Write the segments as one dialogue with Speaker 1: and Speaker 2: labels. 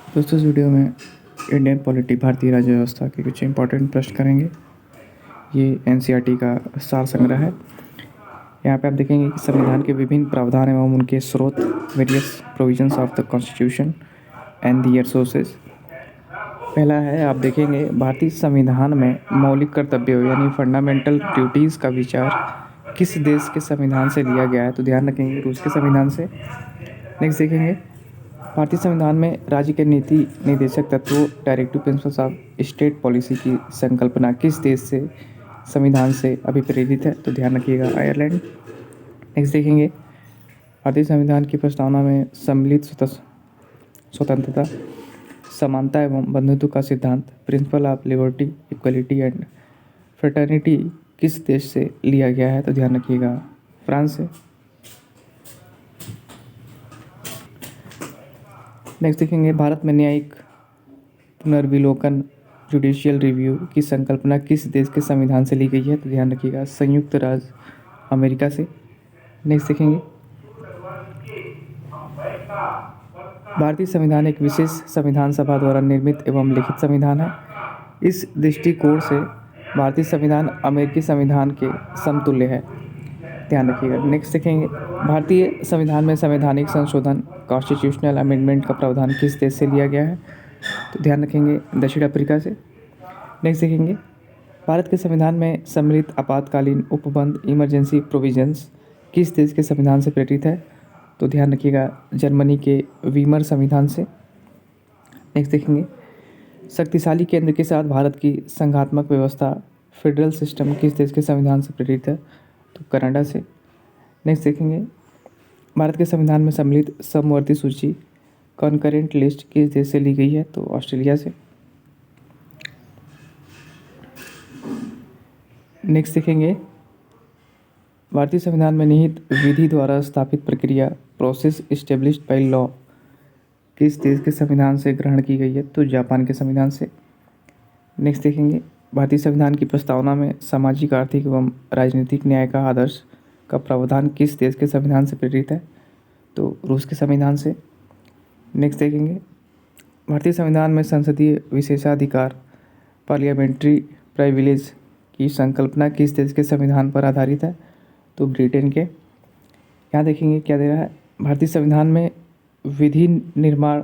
Speaker 1: दोस्तों, इस वीडियो में इंडियन पॉलिटी भारतीय राज्य व्यवस्था के कुछ इंपॉर्टेंट प्रश्न करेंगे। ये एनसीईआरटी का सार संग्रह है। यहाँ पे आप देखेंगे कि संविधान के विभिन्न प्रावधान एवं उनके स्रोत, various provisions of the constitution and their sources. पहला है, आप देखेंगे भारतीय संविधान में मौलिक कर्तव्यों यानी फंडामेंटल ड्यूटीज़ का विचार किस देश के संविधान से लिया गया है? तो ध्यान रखेंगे रूस के संविधान से। नेक्स्ट देखेंगे, भारतीय संविधान में राज्य के नीति निर्देशक तत्वों directive principles of state policy की संकल्पना किस देश से संविधान से अभिप्रेरित है? तो ध्यान रखिएगा, आयरलैंड। नेक्स्ट देखेंगे, भारतीय संविधान की प्रस्तावना में सम्मिलित स्वतंत्रता, समानता एवं बंधुत्व का सिद्धांत principle of liberty, equality and fraternity किस देश से लिया गया है? तो ध्यान रखिएगा, फ्रांस से। नेक्स्ट देखेंगे, भारत में न्यायिक पुनर्विलोकन जुडिशियल रिव्यू की संकल्पना किस देश के संविधान से ली गई है? तो ध्यान रखिएगा, संयुक्त राज्य अमेरिका से। नेक्स्ट देखेंगे, भारतीय संविधान एक विशेष संविधान सभा द्वारा निर्मित एवं लिखित संविधान है। इस दृष्टिकोण से भारतीय संविधान अमेरिकी संविधान के समतुल्य है। ध्यान रखिएगा। नेक्स्ट देखेंगे, भारतीय संविधान में संवैधानिक संशोधन कॉन्स्टिट्यूशनल अमेंडमेंट का प्रावधान किस देश से लिया गया है? तो ध्यान रखेंगे, दक्षिण अफ्रीका से। नेक्स्ट देखेंगे, भारत के संविधान में सम्मिलित आपातकालीन उपबंध इमरजेंसी प्रोविजंस किस देश के संविधान से प्रेरित है? तो ध्यान रखिएगा, जर्मनी के वीमर संविधान से। नेक्स्ट देखेंगे, शक्तिशाली केंद्र के साथ भारत की संघात्मक व्यवस्था फेडरल सिस्टम किस देश के संविधान से प्रेरित है? तो कनाडा से। नेक्स्ट देखेंगे, भारत के संविधान में सम्मिलित समवर्ती सूची कॉन्करेंट लिस्ट किस देश से ली गई है? तो ऑस्ट्रेलिया से। नेक्स्ट देखेंगे, भारतीय संविधान में निहित विधि द्वारा स्थापित प्रक्रिया प्रोसेस इस्टेब्लिश्ड बाय लॉ किस देश के संविधान से ग्रहण की गई है? तो जापान के संविधान से। नेक्स्ट देखेंगे, भारतीय संविधान की प्रस्तावना में सामाजिक, आर्थिक एवं राजनीतिक न्याय का आदर्श का प्रावधान किस देश के संविधान से प्रेरित है? तो रूस के संविधान से। नेक्स्ट देखेंगे, भारतीय संविधान में संसदीय विशेषाधिकार पार्लियामेंट्री प्राइविलेज की संकल्पना किस देश के संविधान पर आधारित है? तो ब्रिटेन के। यहाँ देखेंगे क्या दे रहा है, भारतीय संविधान में विधि निर्माण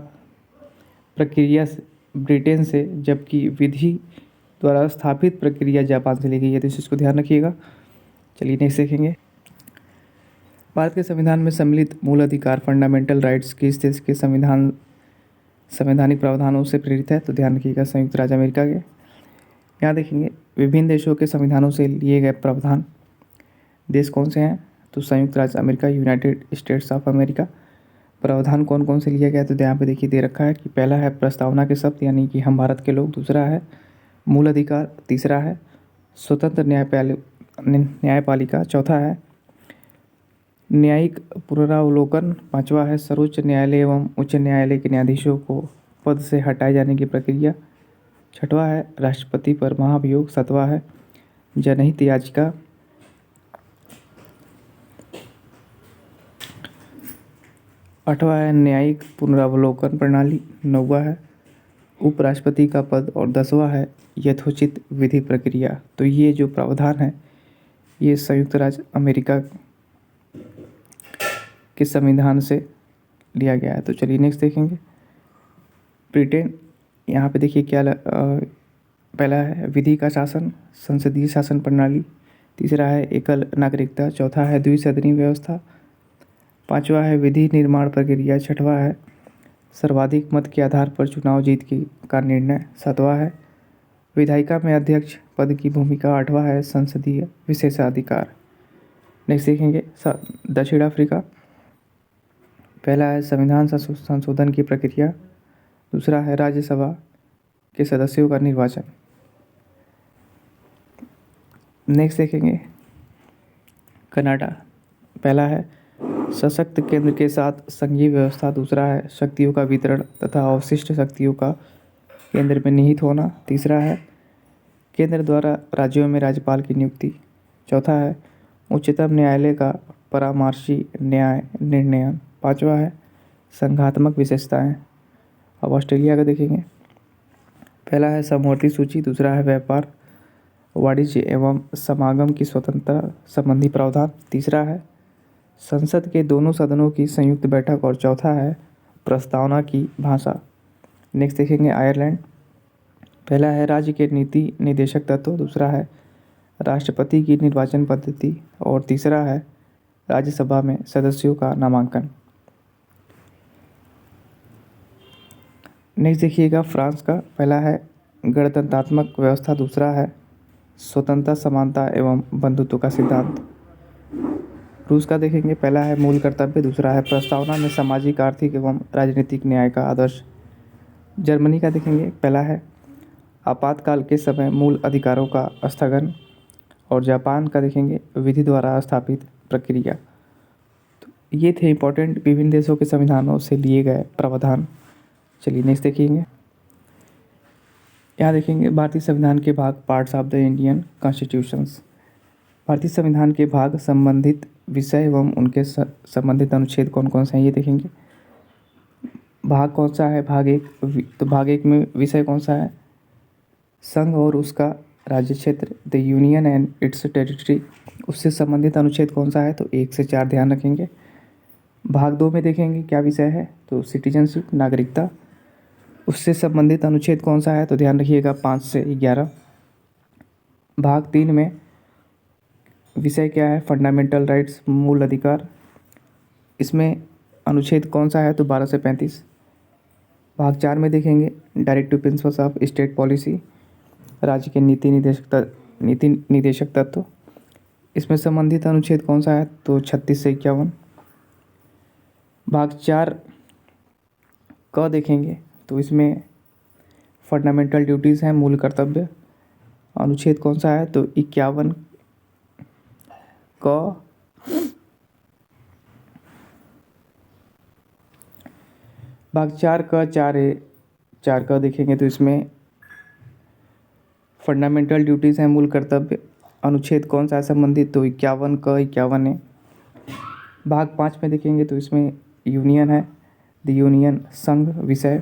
Speaker 1: प्रक्रिया ब्रिटेन से जबकि विधि द्वारा स्थापित प्रक्रिया जापान से ली गई है, तो इस चीज़ को ध्यान रखिएगा। चलिए नेक्स्ट देखेंगे, भारत के संविधान में सम्मिलित मूल अधिकार फंडामेंटल राइट्स किस देश के संवैधानिक प्रावधानों से प्रेरित है? तो ध्यान रखिएगा, संयुक्त राज्य अमेरिका के। यहाँ देखेंगे, विभिन्न देशों के संविधानों से लिए गए प्रावधान देश कौन से हैं? तो संयुक्त राज्य America, United states of America. प्रावधान कौन कौन से लिया गया? तो यहाँ पे देखिए दे रखा है कि पहला है प्रस्तावना के शब्द यानी कि हम भारत के लोग, दूसरा है मूल अधिकार, तीसरा है स्वतंत्र न्यायपालिका, चौथा है न्यायिक पुनरावलोकन, पांचवा है सर्वोच्च न्यायालय एवं उच्च न्यायालय के न्यायाधीशों को पद से हटाए जाने की प्रक्रिया, छठवां है राष्ट्रपति पर महाभियोग, सातवां है जनहित याचिका, आठवां है न्यायिक पुनरावलोकन प्रणाली, नौवां है उपराष्ट्रपति का पद और 10वां है यथोचित विधि प्रक्रिया। तो ये जो प्रावधान है ये संयुक्त राज्य अमेरिका के संविधान से लिया गया है। तो चलिए नेक्स्ट देखेंगे, ब्रिटेन। यहाँ पे देखिए क्या पहला है विधि का शासन, संसदीय शासन प्रणाली, तीसरा है एकल नागरिकता, चौथा है द्विसदनीय व्यवस्था, पांचवा है विधि निर्माण प्रक्रिया, छठवां है सर्वाधिक मत के आधार पर चुनाव जीत का निर्णय, सातवां है विधायिका में अध्यक्ष पद की भूमिका, आठवां है संसदीय विशेषाधिकार। नेक्स्ट देखेंगे, दक्षिण अफ्रीका। पहला है संविधान संशोधन की प्रक्रिया, दूसरा है राज्यसभा के सदस्यों का निर्वाचन। नेक्स्ट देखेंगे, कनाडा। पहला है सशक्त केंद्र के साथ संघीय व्यवस्था, दूसरा है शक्तियों का वितरण तथा अवशिष्ट शक्तियों का केंद्र में निहित होना, तीसरा है केंद्र द्वारा राज्यों में राज्यपाल की नियुक्ति, चौथा है उच्चतम न्यायालय का परामर्शी न्याय निर्णयन, पांचवा है संघात्मक विशेषताएं अब ऑस्ट्रेलिया का देखेंगे। पहला है समवर्ती सूची, दूसरा है व्यापार, वाणिज्य एवं समागम की स्वतंत्रता संबंधी प्रावधान, तीसरा है संसद के दोनों सदनों की संयुक्त बैठक और चौथा है प्रस्तावना की भाषा। नेक्स्ट देखेंगे आयरलैंड। पहला है राज्य के नीति निदेशक तत्व, दूसरा है राष्ट्रपति की निर्वाचन पद्धति और तीसरा है राज्यसभा में सदस्यों का नामांकन। नेक्स्ट देखिएगा फ्रांस का। पहला है गणतंत्रात्मक व्यवस्था, दूसरा है स्वतंत्रता, समानता एवं बंधुत्व का सिद्धांत। रूस का देखेंगे। पहला है मूल कर्तव्य, दूसरा है प्रस्तावना में सामाजिक, आर्थिक एवं राजनीतिक न्याय का आदर्श। जर्मनी का देखेंगे। पहला है आपातकाल के समय मूल अधिकारों का स्थगन और जापान का देखेंगे विधि द्वारा स्थापित प्रक्रिया। तो ये थे इंपॉर्टेंट विभिन्न देशों के संविधानों से लिए गए प्रावधान। चलिए नेक्स्ट देखेंगे। यहाँ देखेंगे भारतीय संविधान के भाग, parts of the Indian constitutions. भारतीय संविधान के भाग, संबंधित विषय एवं उनके संबंधित अनुच्छेद कौन कौन से हैं ये देखेंगे। भाग कौन सा है, भाग एक। तो भाग एक में विषय कौन सा है, संघ और उसका राज्य क्षेत्र, the union and it's territory. उससे संबंधित अनुच्छेद कौन सा है, तो 1 से 4 ध्यान रखेंगे। भाग 2 में देखेंगे क्या विषय है, तो सिटीजनशिप, नागरिकता। उससे संबंधित अनुच्छेद कौन सा है, तो ध्यान रखिएगा 5 से 11। भाग 3 में विषय क्या है, फंडामेंटल राइट्स, मूल अधिकार। इसमें अनुच्छेद कौन सा है, तो 12 से 35। भाग 4 में देखेंगे directive principles of state policy, राज्य के नीति निदेशक तत्व। इसमें संबंधित अनुच्छेद कौन सा है, तो 36 से 51। भाग 4 क देखेंगे, तो इसमें फंडामेंटल ड्यूटीज़ हैं, मूल कर्तव्य। अनुच्छेद कौन सा है, तो 51 क। भाग 4 क 4 4 क देखेंगे, तो इसमें फंडामेंटल ड्यूटीज़ हैं, मूल कर्तव्य। अनुच्छेद कौन सा है संबंधित, तो 51 क 51 है। भाग 5 में देखेंगे, तो इसमें यूनियन है, द यूनियन, संघ विषय।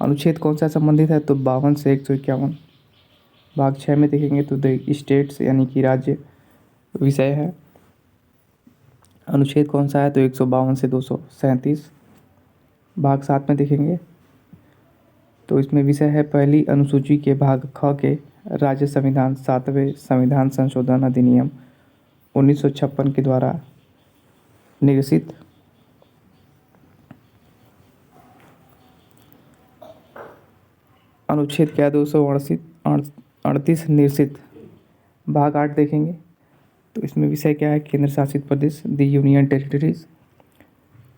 Speaker 1: अनुच्छेद कौन सा संबंधित है, तो 52 से 151। भाग 6 में देखेंगे, तो द स्टेट्स यानी कि राज्य विषय है। अनुच्छेद कौन सा है, तो 152 से 237। भाग 7 में देखेंगे, तो इसमें विषय है पहली अनुसूची के भाग ख के राज्य संविधान 7वें संविधान संशोधन अधिनियम 1956 के द्वारा निर्देशित। अनुच्छेद क्या, 238 निर्देशित। भाग 8 देखेंगे, तो इसमें विषय क्या है, केंद्र शासित प्रदेश, द यूनियन टेरिटरीज।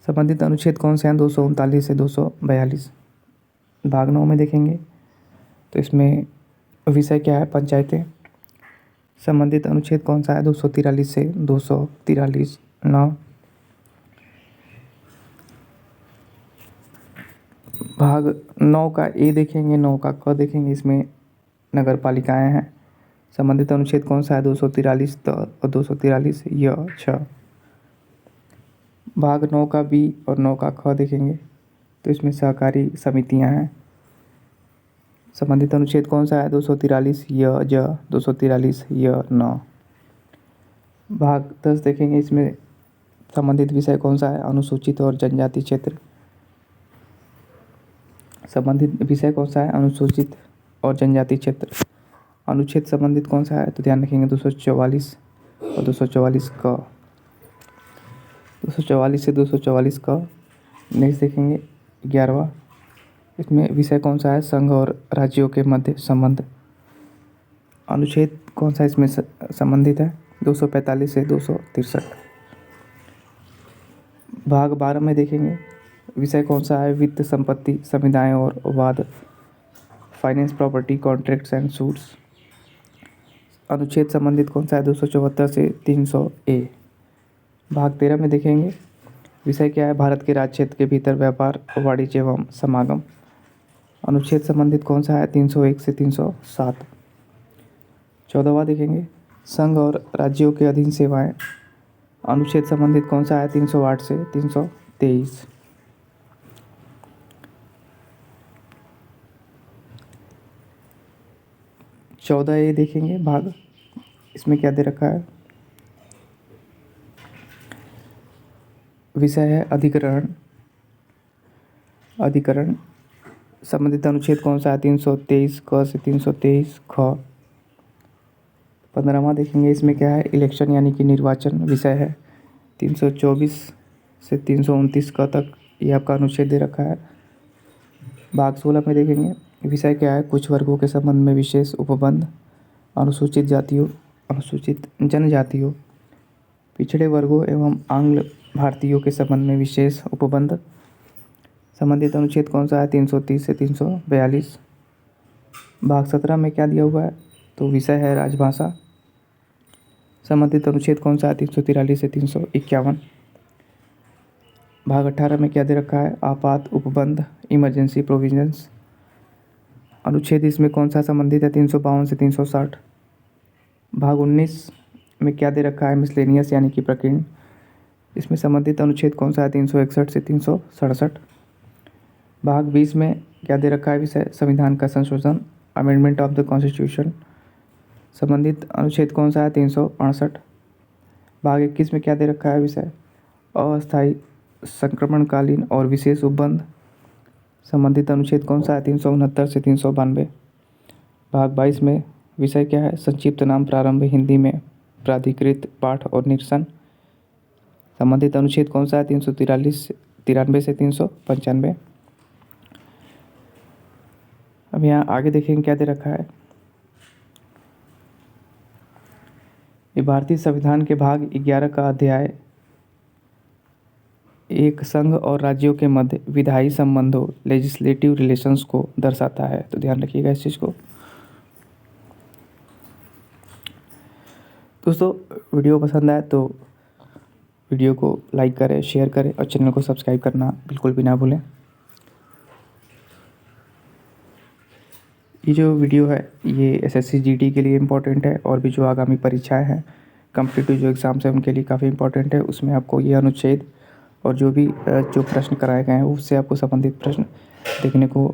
Speaker 1: संबंधित अनुच्छेद कौन से हैं, 239 से 242। भाग 9 में देखेंगे, तो इसमें विषय क्या है, पंचायतें। संबंधित अनुच्छेद कौन सा है, 243 से 243 9। भाग 9 का ए देखेंगे, 9 का क देखेंगे, इसमें नगर पालिकाएँ हैं। संबंधित अनुच्छेद कौन सा है, 243 और 243 य 6। भाग 9 का बी और 9 का ख देखेंगे, तो इसमें सहकारी समितियां हैं। संबंधित अनुच्छेद कौन सा है, 243 य ज 243 य 9। भाग 10 देखेंगे, इसमें संबंधित विषय कौन सा है, अनुसूचित और जनजाति क्षेत्र। संबंधित विषय कौन सा है, अनुसूचित और जनजाति क्षेत्र। अनुच्छेद संबंधित कौन सा है, तो ध्यान रखेंगे 244 और 244 क, 244 से 244 क। नेक्स्ट देखेंगे 11वां, इसमें विषय कौन सा है, संघ और राज्यों के मध्य संबंध। अनुच्छेद कौन सा इसमें संबंधित है, 245 से 263। भाग 12 में देखेंगे, विषय कौन सा है, वित्त, संपत्ति, संविदाएं और वाद, finance, property, contracts and suits. अनुच्छेद संबंधित कौन सा है, 274 से 300 ए। भाग 13 में देखेंगे, विषय क्या है, भारत के राज्य क्षेत्र के भीतर व्यापार, वाणिज्य एवं समागम। अनुच्छेद संबंधित कौन सा है, 301 से 307। 14वां देखेंगे, संघ और राज्यों के अधीन सेवाएं। अनुच्छेद संबंधित कौन सा है, 308 से 323। 14A देखेंगे भाग, इसमें क्या दे रखा है। विषय है अधिकरण। अधिकरण संबंधित अनुच्छेद कौन सा है, 323 क से 323 ख। 15वां देखेंगे, इसमें क्या है, इलेक्शन यानी कि निर्वाचन। विषय है 324 से 329 क तक, ये आपका अनुच्छेद दे रखा है। भाग 16 में देखेंगे, विषय क्या है, कुछ वर्गों के संबंध में विशेष उपबंध। अनुसूचित जातियों, अनुसूचित जनजातियों, पिछड़े वर्गों एवं आंग्ल भारतीयों के संबंध में विशेष उपबंध। संबंधित अनुच्छेद कौन सा है, 330 से 342। भाग 17 में क्या दिया हुआ है, तो विषय है राजभाषा। संबंधित अनुच्छेद कौन सा है, 343 से 351। भाग 18 में क्या दे रखा है, आपात उपबंध, इमरजेंसी प्रोविजंस। अनुच्छेद इसमें कौन सा संबंधित है, 352 से 360। भाग 19 में क्या दे रखा है, मिसलेनियस यानी कि प्रकीर्ण। इसमें संबंधित अनुच्छेद कौन सा है, 361 से 367। भाग 20 में क्या दे रखा है, विषय संविधान का संशोधन, अमेंडमेंट ऑफ द कॉन्स्टिट्यूशन। संबंधित अनुच्छेद कौन सा है, 368। भाग 21 में क्या दे रखा है, विषय अस्थायी संक्रमणकालीन और विशेष उपबंध। संबंधित अनुच्छेद कौन सा है, 369 से 392। भाग 22 में विषय क्या है, संक्षिप्त नाम प्रारंभ हिंदी में, प्राधिकृत पाठ और निरसन। संबंधित अनुच्छेद कौन सा है, 393 से 395। अब यहाँ आगे देखेंगे क्या दे रखा है। ये भारतीय संविधान के भाग 11 का अध्याय एक संघ और राज्यों के मध्य विधायी संबंधों, लेजिस्लेटिव रिलेशंस को दर्शाता है, तो ध्यान रखिएगा इस चीज़ को। दोस्तों वीडियो पसंद आए तो वीडियो को लाइक करें, शेयर करें और चैनल को सब्सक्राइब करना बिल्कुल भी ना भूलें। ये जो वीडियो है ये एसएससी जीडी के लिए इम्पोर्टेंट है, और भी जो आगामी परीक्षाएं हैं, कॉम्पिटिटिव जो एग्ज़ाम्स हैं उनके लिए काफ़ी इम्पोर्टेंट है। उसमें आपको ये अनुच्छेद और जो भी जो प्रश्न कराए गए हैं उससे आपको संबंधित प्रश्न देखने को